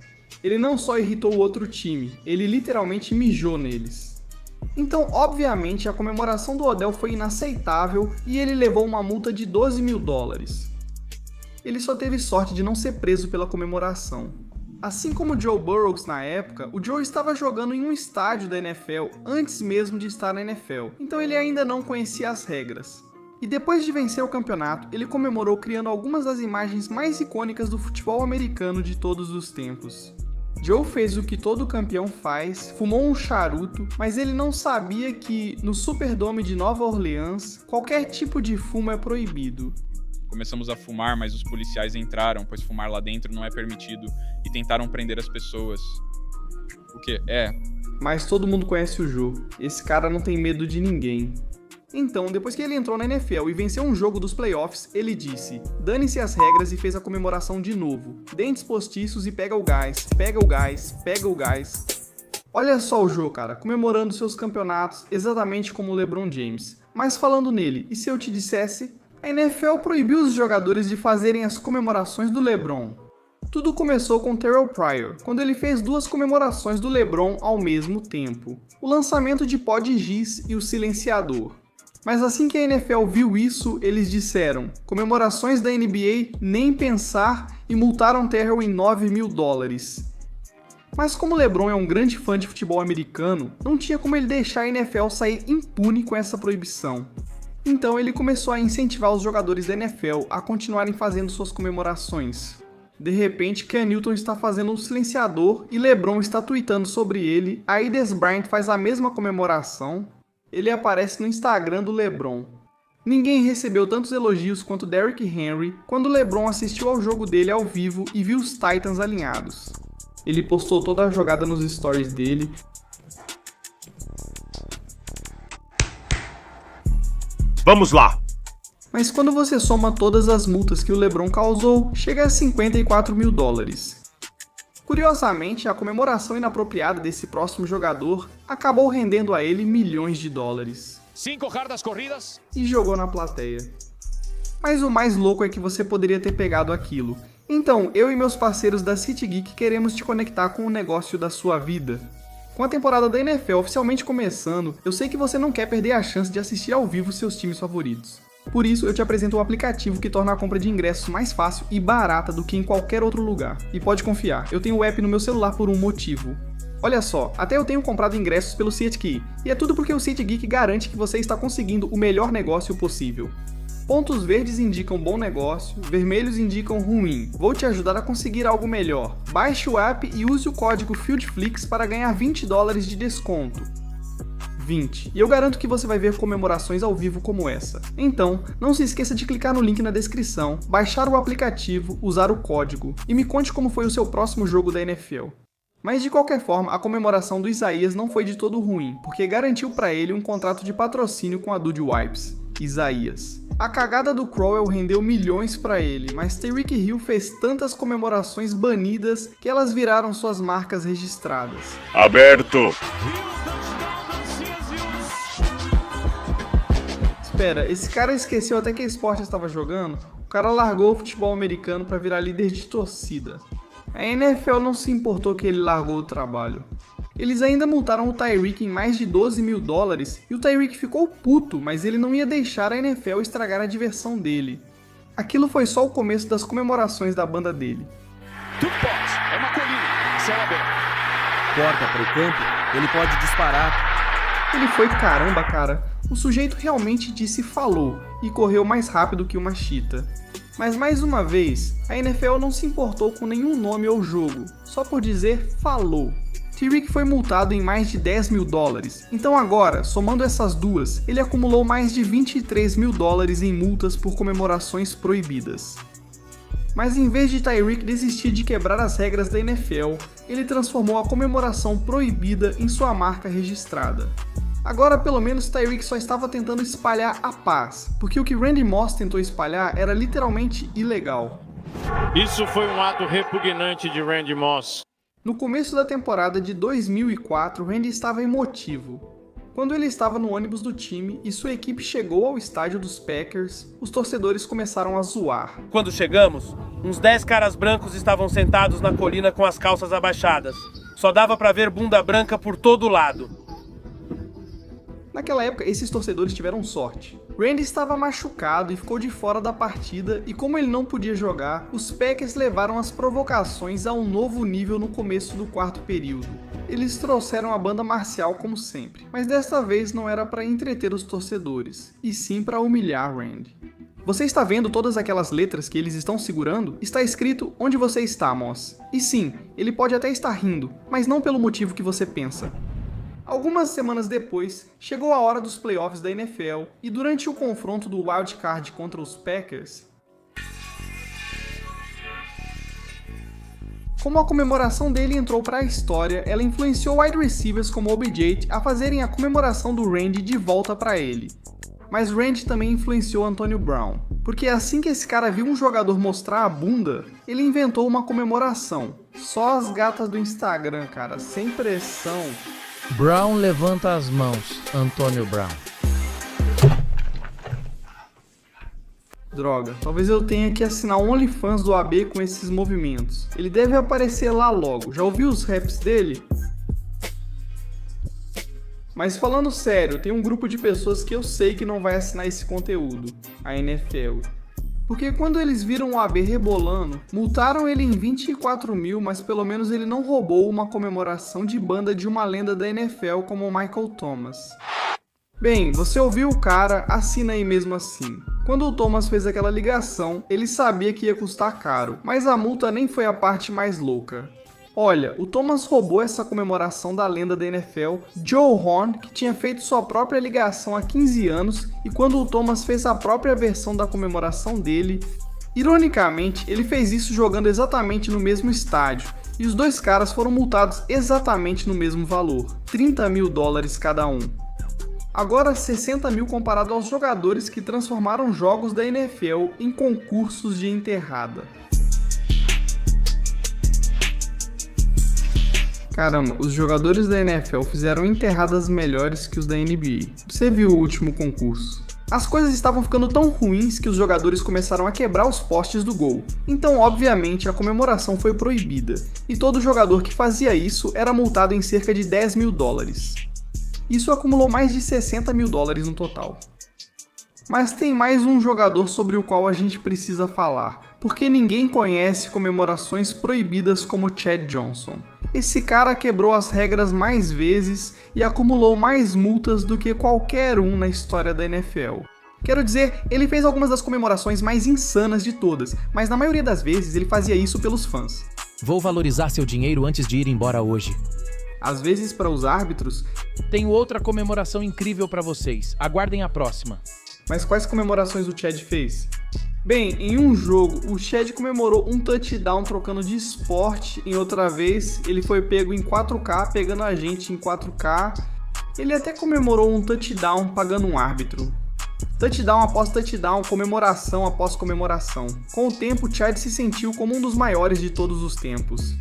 Ele não só irritou o outro time, ele literalmente mijou neles. Então, obviamente, a comemoração do Odell foi inaceitável e ele levou uma multa de $12 mil. Ele só teve sorte de não ser preso pela comemoração. Assim como Joe Burrow na época, o Joe estava jogando em um estádio da NFL antes mesmo de estar na NFL, então ele ainda não conhecia as regras. E depois de vencer o campeonato, ele comemorou criando algumas das imagens mais icônicas do futebol americano de todos os tempos. Joe fez o que todo campeão faz, fumou um charuto, mas ele não sabia que, no Superdome de Nova Orleans, qualquer tipo de fumo é proibido. Começamos a fumar, mas os policiais entraram, pois fumar lá dentro não é permitido, e tentaram prender as pessoas. O quê? Mas todo mundo conhece o Joe. Esse cara não tem medo de ninguém. Então, depois que ele entrou na NFL e venceu um jogo dos playoffs, ele disse: dane-se as regras, e fez a comemoração de novo. Dentes postiços e pega o gás, pega o gás, pega o gás. Olha só o Joe, cara, comemorando seus campeonatos exatamente como o LeBron James. Mas falando nele, e se eu te dissesse? A NFL proibiu os jogadores de fazerem as comemorações do LeBron. Tudo começou com Terrell Pryor, quando ele fez 2 comemorações do LeBron ao mesmo tempo. O lançamento de pó de giz e o silenciador. Mas assim que a NFL viu isso, eles disseram: comemorações da NBA, nem pensar, e multaram Terrell em $9 mil. Mas como LeBron é um grande fã de futebol americano, não tinha como ele deixar a NFL sair impune com essa proibição. Então ele começou a incentivar os jogadores da NFL a continuarem fazendo suas comemorações. De repente, Ken Newton está fazendo um silenciador e LeBron está tweetando sobre ele, aí Dez Bryant faz a mesma comemoração. Ele aparece no Instagram do LeBron. Ninguém recebeu tantos elogios quanto Derrick Henry quando LeBron assistiu ao jogo dele ao vivo e viu os Titans alinhados. Ele postou toda a jogada nos stories dele. Vamos lá! Mas quando você soma todas as multas que o LeBron causou, chega a $54 mil. Curiosamente, a comemoração inapropriada desse próximo jogador acabou rendendo a ele milhões de dólares. 5 jardas corridas. E jogou na plateia. Mas o mais louco é que você poderia ter pegado aquilo. Então, eu e meus parceiros da City Geek queremos te conectar com o negócio da sua vida. Com a temporada da NFL oficialmente começando, eu sei que você não quer perder a chance de assistir ao vivo seus times favoritos. Por isso, eu te apresento um aplicativo que torna a compra de ingressos mais fácil e barata do que em qualquer outro lugar. E pode confiar, eu tenho o app no meu celular por um motivo. Olha só, até eu tenho comprado ingressos pelo SeatGeek, e é tudo porque o SeatGeek garante que você está conseguindo o melhor negócio possível. Pontos verdes indicam bom negócio, vermelhos indicam ruim. Vou te ajudar a conseguir algo melhor. Baixe o app e use o código FieldFlix para ganhar $20 de desconto. 20. E eu garanto que você vai ver comemorações ao vivo como essa. Então, não se esqueça de clicar no link na descrição, baixar o aplicativo, usar o código e me conte como foi o seu próximo jogo da NFL. Mas de qualquer forma, a comemoração do Isaías não foi de todo ruim, porque garantiu para ele um contrato de patrocínio com a Dude Wipes. Isaías. A cagada do Crowell rendeu milhões para ele, mas Tyreek Hill fez tantas comemorações banidas que elas viraram suas marcas registradas. Aberto! Espera, esse cara esqueceu até que a Sport estava jogando? O cara largou o futebol americano para virar líder de torcida. A NFL não se importou que ele largou o trabalho. Eles ainda multaram o Tyreek em mais de $12 mil e o Tyreek ficou puto, mas ele não ia deixar a NFL estragar a diversão dele. Aquilo foi só o começo das comemorações da banda dele. Tudo pode, é uma colina, céu aberto. Corta para o campo, ele pode disparar. Ele foi caramba, cara. O sujeito realmente disse falou e correu mais rápido que uma chita. Mas mais uma vez, a NFL não se importou com nenhum nome ou jogo, só por dizer falou. Tyreek foi multado em mais de $10 mil, então agora, somando essas duas, ele acumulou mais de $23 mil em multas por comemorações proibidas. Mas em vez de Tyreek desistir de quebrar as regras da NFL, ele transformou a comemoração proibida em sua marca registrada. Agora, pelo menos, Tyreek só estava tentando espalhar a paz, porque o que Randy Moss tentou espalhar era literalmente ilegal. Isso foi um ato repugnante de Randy Moss. No começo da temporada de 2004, Randy estava emotivo. Quando ele estava no ônibus do time e sua equipe chegou ao estádio dos Packers, os torcedores começaram a zoar. Quando chegamos, uns 10 caras brancos estavam sentados na colina com as calças abaixadas. Só dava para ver bunda branca por todo lado. Naquela época, esses torcedores tiveram sorte. Randy estava machucado e ficou de fora da partida, e como ele não podia jogar, os Packers levaram as provocações a um novo nível no começo do quarto período. Eles trouxeram a banda marcial como sempre, mas desta vez não era para entreter os torcedores, e sim para humilhar Randy. Você está vendo todas aquelas letras que eles estão segurando? Está escrito onde você está, Moss. E sim, ele pode até estar rindo, mas não pelo motivo que você pensa. Algumas semanas depois, chegou a hora dos playoffs da NFL e durante o confronto do Wild Card contra os Packers, como a comemoração dele entrou para a história, ela influenciou wide receivers como OBJ a fazerem a comemoração do Randy de volta para ele. Mas Randy também influenciou Antonio Brown, porque assim que esse cara viu um jogador mostrar a bunda, ele inventou uma comemoração. Só as gatas do Instagram, cara, sem pressão. Brown levanta as mãos, Antonio Brown. Droga, talvez eu tenha que assinar um OnlyFans do AB com esses movimentos. Ele deve aparecer lá logo, já ouviu os raps dele? Mas falando sério, tem um grupo de pessoas que eu sei que não vai assinar esse conteúdo, a NFL. Porque quando eles viram o AB rebolando, multaram ele em 24 mil, mas pelo menos ele não roubou uma comemoração de banda de uma lenda da NFL como o Michael Thomas. Bem, você ouviu o cara, assina aí mesmo assim. Quando o Thomas fez aquela ligação, ele sabia que ia custar caro, mas a multa nem foi a parte mais louca. Olha, o Thomas roubou essa comemoração da lenda da NFL, Joe Horn, que tinha feito sua própria ligação há 15 anos, e quando o Thomas fez a própria versão da comemoração dele, ironicamente, ele fez isso jogando exatamente no mesmo estádio, e os dois caras foram multados exatamente no mesmo valor, 30 mil dólares cada um. Agora 60 mil comparado aos jogadores que transformaram jogos da NFL em concursos de enterrada. Caramba, os jogadores da NFL fizeram enterradas melhores que os da NBA. Você viu o último concurso? As coisas estavam ficando tão ruins que os jogadores começaram a quebrar os postes do gol. Então, obviamente, a comemoração foi proibida. E todo jogador que fazia isso era multado em cerca de 10 mil dólares. Isso acumulou mais de 60 mil dólares no total. Mas tem mais um jogador sobre o qual a gente precisa falar, porque ninguém conhece comemorações proibidas como Chad Johnson. Esse cara quebrou as regras mais vezes e acumulou mais multas do que qualquer um na história da NFL. Quero dizer, ele fez algumas das comemorações mais insanas de todas, mas na maioria das vezes ele fazia isso pelos fãs. Vou valorizar seu dinheiro antes de ir embora hoje. Às vezes para os árbitros, tenho outra comemoração incrível para vocês. Aguardem a próxima. Mas quais comemorações o Chad fez? Bem, em um jogo, o Chad comemorou um touchdown trocando de esporte, em outra vez ele foi pego em 4K, pegando a gente em 4K. Ele até comemorou um touchdown pagando um árbitro. Touchdown após touchdown, comemoração após comemoração. Com o tempo, o Chad se sentiu como um dos maiores de todos os tempos.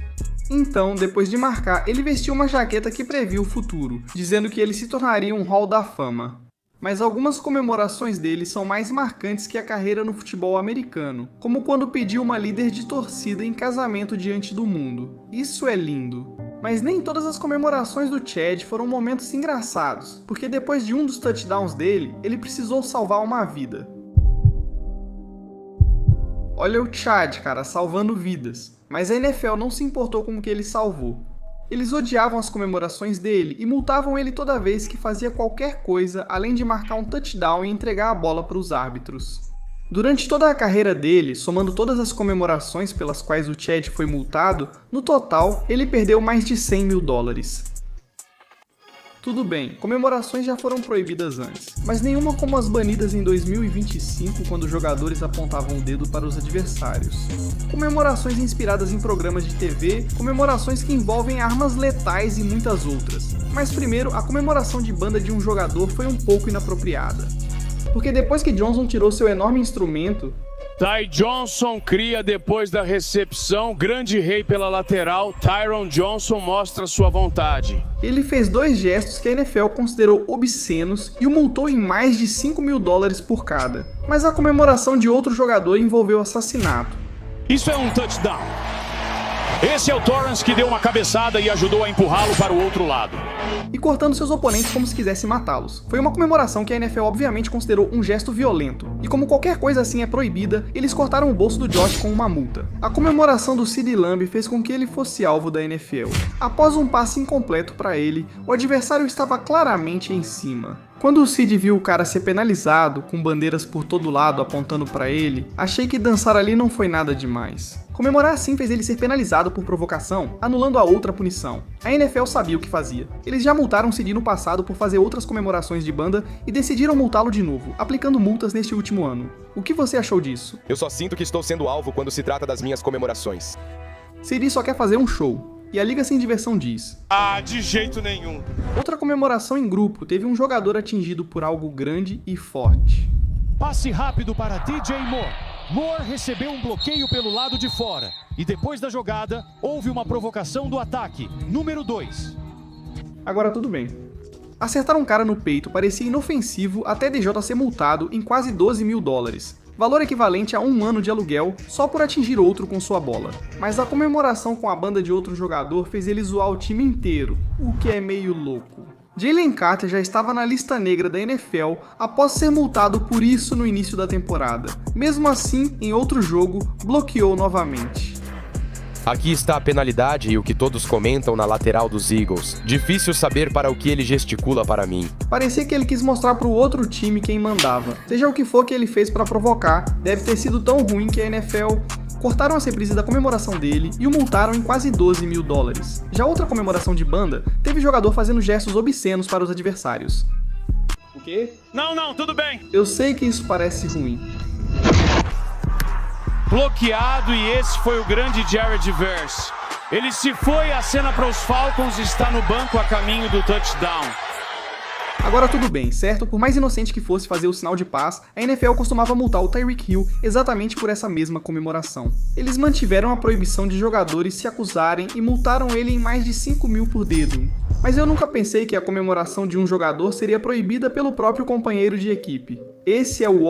Então, depois de marcar, ele vestiu uma jaqueta que previa o futuro, dizendo que ele se tornaria um Hall da Fama. Mas algumas comemorações dele são mais marcantes que a carreira no futebol americano, como quando pediu uma líder de torcida em casamento diante do mundo. Isso é lindo. Mas nem todas as comemorações do Chad foram momentos engraçados, porque depois de um dos touchdowns dele, ele precisou salvar uma vida. Olha o Chad, cara, salvando vidas. Mas a NFL não se importou com o que ele salvou. Eles odiavam as comemorações dele e multavam ele toda vez que fazia qualquer coisa além de marcar um touchdown e entregar a bola para os árbitros. Durante toda a carreira dele, somando todas as comemorações pelas quais o Chad foi multado, no total ele perdeu mais de 100 mil dólares. Tudo bem, comemorações já foram proibidas antes, mas nenhuma como as banidas em 2025 quando os jogadores apontavam o dedo para os adversários. Comemorações inspiradas em programas de TV, comemorações que envolvem armas letais e muitas outras. Mas primeiro, a comemoração de banda de um jogador foi um pouco inapropriada. Porque depois que Johnson tirou seu enorme instrumento, Ty Johnson cria depois da recepção, grande rei pela lateral, Tyron Johnson mostra sua vontade. Ele fez dois gestos que a NFL considerou obscenos e o multou em mais de 5 mil dólares por cada. Mas a comemoração de outro jogador envolveu assassinato. Isso é um touchdown. Esse é o Torrance que deu uma cabeçada e ajudou a empurrá-lo para o outro lado. E cortando seus oponentes como se quisesse matá-los. Foi uma comemoração que a NFL obviamente considerou um gesto violento. E como qualquer coisa assim é proibida, eles cortaram o bolso do Josh com uma multa. A comemoração do CeeDee Lamb fez com que ele fosse alvo da NFL. Após um passe incompleto para ele, o adversário estava claramente em cima. Quando o Sid viu o cara ser penalizado, com bandeiras por todo lado apontando pra ele, achei que dançar ali não foi nada demais. Comemorar assim fez ele ser penalizado por provocação, anulando a outra punição. A NFL sabia o que fazia. Eles já multaram Sid no passado por fazer outras comemorações de banda e decidiram multá-lo de novo, aplicando multas neste último ano. O que você achou disso? Eu só sinto que estou sendo alvo quando se trata das minhas comemorações. Sid só quer fazer um show. E a Liga Sem Diversão diz: ah, de jeito nenhum. Outra comemoração em grupo teve um jogador atingido por algo grande e forte. Passe rápido para DJ Moore. Moore recebeu um bloqueio pelo lado de fora. E depois da jogada, houve uma provocação do ataque, número 2. Agora tudo bem. Acertar um cara no peito parecia inofensivo até DJ ser multado em quase 12 mil dólares. Valor equivalente a 1 ano de aluguel só por atingir outro com sua bola. Mas a comemoração com a banda de outro jogador fez ele zoar o time inteiro, o que é meio louco. Jalen Carter já estava na lista negra da NFL após ser multado por isso no início da temporada. Mesmo assim, em outro jogo, bloqueou novamente. Aqui está a penalidade e o que todos comentam na lateral dos Eagles. Difícil saber para o que ele gesticula para mim. Parecia que ele quis mostrar para o outro time quem mandava. Seja o que for que ele fez para provocar, deve ter sido tão ruim que a NFL cortaram as reprises da comemoração dele e o multaram em quase 12 mil dólares. Já outra comemoração de banda, teve jogador fazendo gestos obscenos para os adversários. O quê? Não, tudo bem. Eu sei que isso parece ruim. Bloqueado, e esse foi o grande Jared Verse. Ele se foi, a cena para os Falcons, está no banco a caminho do touchdown. Agora tudo bem, certo? Por mais inocente que fosse fazer o sinal de paz, a NFL costumava multar o Tyreek Hill exatamente por essa mesma comemoração. Eles mantiveram a proibição de jogadores se acusarem e multaram ele em mais de 5 mil por dedo. Mas eu nunca pensei que a comemoração de um jogador seria proibida pelo próprio companheiro de equipe. Esse é o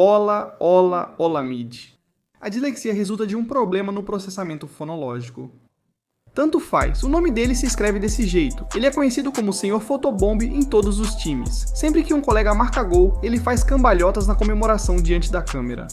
Olamide. A dislexia resulta de um problema no processamento fonológico. Tanto faz, o nome dele se escreve desse jeito. Ele é conhecido como Sr. Photobomb em todos os times. Sempre que um colega marca gol, ele faz cambalhotas na comemoração diante da câmera.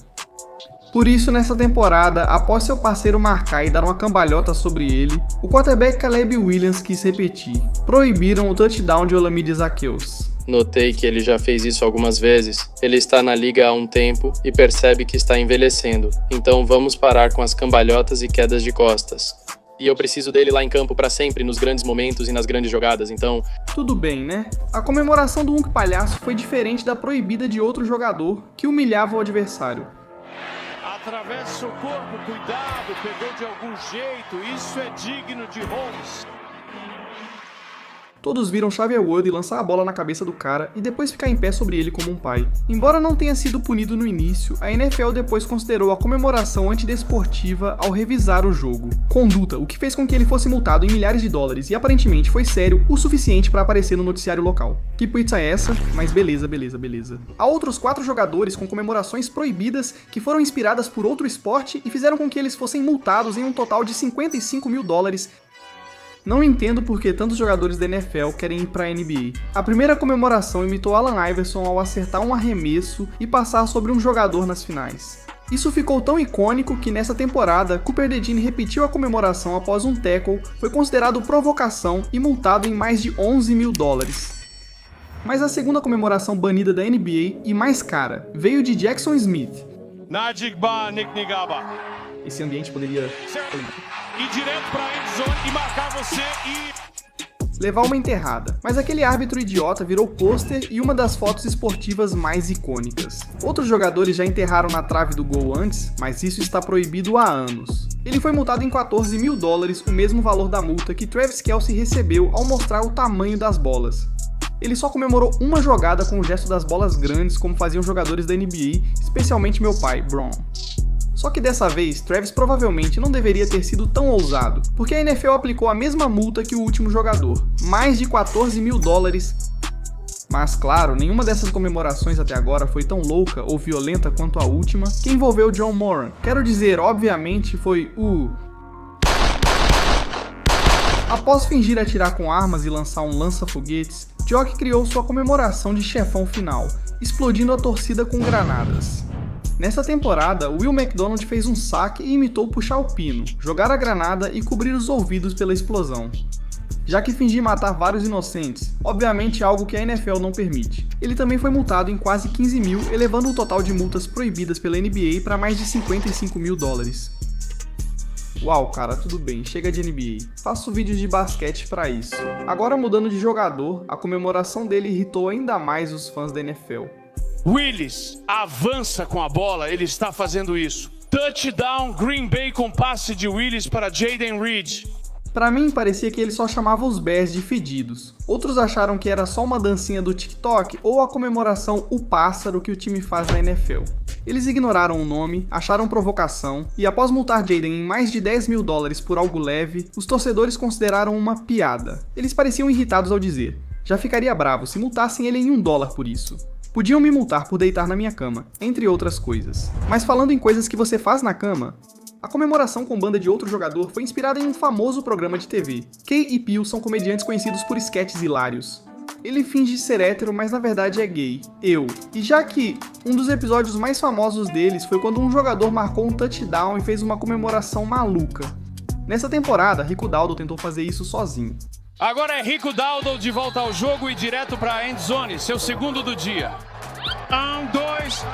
Por isso, nessa temporada, após seu parceiro marcar e dar uma cambalhota sobre ele, o quarterback Caleb Williams quis repetir. Proibiram o touchdown de Olamide Zaccheaus. Notei que ele já fez isso algumas vezes. Ele está na liga há um tempo e percebe que está envelhecendo. Então vamos parar com as cambalhotas e quedas de costas. E eu preciso dele lá em campo para sempre, nos grandes momentos e nas grandes jogadas, então... Tudo bem, né? A comemoração do Unk Palhaço foi diferente da proibida de outro jogador que humilhava o adversário. Atravessa o corpo, cuidado, pegou de algum jeito, isso é digno de Holmes. Todos viram Xavier Woods lançar a bola na cabeça do cara e depois ficar em pé sobre ele como um pai. Embora não tenha sido punido no início, a NFL depois considerou a comemoração antidesportiva ao revisar o jogo. Conduta, o que fez com que ele fosse multado em milhares de dólares e aparentemente foi sério o suficiente para aparecer no noticiário local. Que pizza é essa? Mas beleza. Há outros 4 jogadores com comemorações proibidas que foram inspiradas por outro esporte e fizeram com que eles fossem multados em um total de 55 mil dólares. Não entendo por que tantos jogadores da NFL querem ir pra NBA. A primeira comemoração imitou Allen Iverson ao acertar um arremesso e passar sobre um jogador nas finais. Isso ficou tão icônico que nessa temporada, Cooper DeJean repetiu a comemoração após um tackle, foi considerado provocação e multado em mais de 11 mil dólares. Mas a segunda comemoração banida da NBA e mais cara veio de Jackson Smith. Najigba Niknigaba. Esse ambiente poderia... Ir direto pra endzone e marcar você e... levar uma enterrada. Mas aquele árbitro idiota virou pôster e uma das fotos esportivas mais icônicas. Outros jogadores já enterraram na trave do gol antes, mas isso está proibido há anos. Ele foi multado em 14 mil dólares, o mesmo valor da multa que Travis Kelce recebeu ao mostrar o tamanho das bolas. Ele só comemorou uma jogada com o gesto das bolas grandes, como faziam jogadores da NBA, especialmente meu pai, Bron. Só que dessa vez, Travis provavelmente não deveria ter sido tão ousado, porque a NFL aplicou a mesma multa que o último jogador, mais de 14 mil dólares. Mas claro, nenhuma dessas comemorações até agora foi tão louca ou violenta quanto a última, que envolveu John Moran. Quero dizer, obviamente, foi o... Após fingir atirar com armas e lançar um lança-foguetes, Jock criou sua comemoração de chefão final, explodindo a torcida com granadas. Nessa temporada, Will McDonald fez um saque e imitou puxar o pino, jogar a granada e cobrir os ouvidos pela explosão. já que fingia matar vários inocentes, obviamente algo que a NFL não permite. Ele também foi multado em quase 15 mil, elevando o total de multas proibidas pela NBA para mais de 55 mil dólares. Uau, cara, tudo bem, chega de NBA. Faço vídeos de basquete pra isso. Agora mudando de jogador, a comemoração dele irritou ainda mais os fãs da NFL. Willis avança com a bola, ele está fazendo isso. Touchdown, Green Bay com passe de Willis para Jaden Reed. Pra mim, parecia que ele só chamava os Bears de fedidos. Outros acharam que era só uma dancinha do TikTok ou a comemoração O Pássaro que o time faz na NFL. Eles ignoraram o nome, acharam provocação, e após multar Jaden em mais de 10 mil dólares por algo leve, os torcedores consideraram uma piada. Eles pareciam irritados ao dizer: já ficaria bravo se multassem ele em $1 por isso. Podiam me multar por deitar na minha cama, entre outras coisas. Mas falando em coisas que você faz na cama, a comemoração com banda de outro jogador foi inspirada em um famoso programa de TV. Kay e Peele são comediantes conhecidos por sketches hilários. Ele finge ser hétero, mas na verdade é gay. E já que um dos episódios mais famosos deles foi quando um jogador marcou um touchdown e fez uma comemoração maluca. Nessa temporada, Rico Dowdle tentou fazer isso sozinho. Agora é Rico Dowdle de volta ao jogo e direto para a end zone, seu segundo do dia. 2.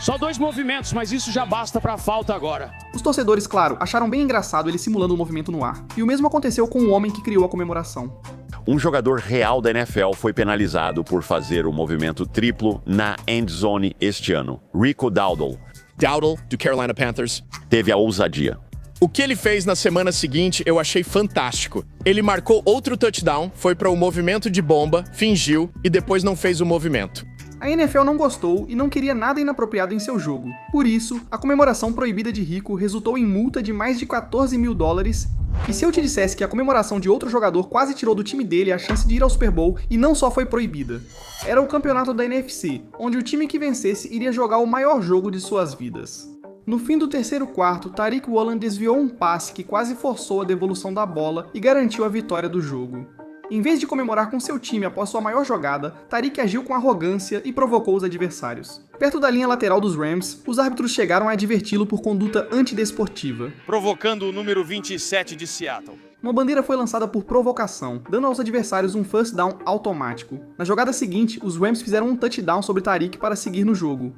Só 2 movimentos, mas isso já basta pra falta agora. Os torcedores, claro, acharam bem engraçado ele simulando o movimento no ar. E o mesmo aconteceu com o homem que criou a comemoração. Um jogador real da NFL foi penalizado por fazer o movimento triplo na end zone este ano. Rico Dowdle. Dowdle, do Carolina Panthers. Teve a ousadia. O que ele fez na semana seguinte eu achei fantástico. Ele marcou outro touchdown, foi para o movimento de bomba, fingiu e depois não fez o movimento. A NFL não gostou e não queria nada inapropriado em seu jogo. Por isso, a comemoração proibida de Rico resultou em multa de mais de 14 mil dólares. E se eu te dissesse que a comemoração de outro jogador quase tirou do time dele a chance de ir ao Super Bowl e não só foi proibida? Era o campeonato da NFC, onde o time que vencesse iria jogar o maior jogo de suas vidas. No fim do terceiro quarto, Tariq Woolen desviou um passe que quase forçou a devolução da bola e garantiu a vitória do jogo. Em vez de comemorar com seu time após sua maior jogada, Tariq agiu com arrogância e provocou os adversários. Perto da linha lateral dos Rams, os árbitros chegaram a adverti-lo por conduta antidesportiva, provocando o número 27 de Seattle. Uma bandeira foi lançada por provocação, dando aos adversários um first down automático. Na jogada seguinte, os Rams fizeram um touchdown sobre Tariq para seguir no jogo.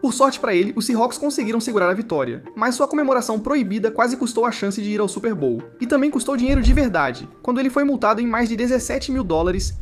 Por sorte para ele, os Seahawks conseguiram segurar a vitória, mas sua comemoração proibida quase custou a chance de ir ao Super Bowl. E também custou dinheiro de verdade, quando ele foi multado em mais de 17 mil dólares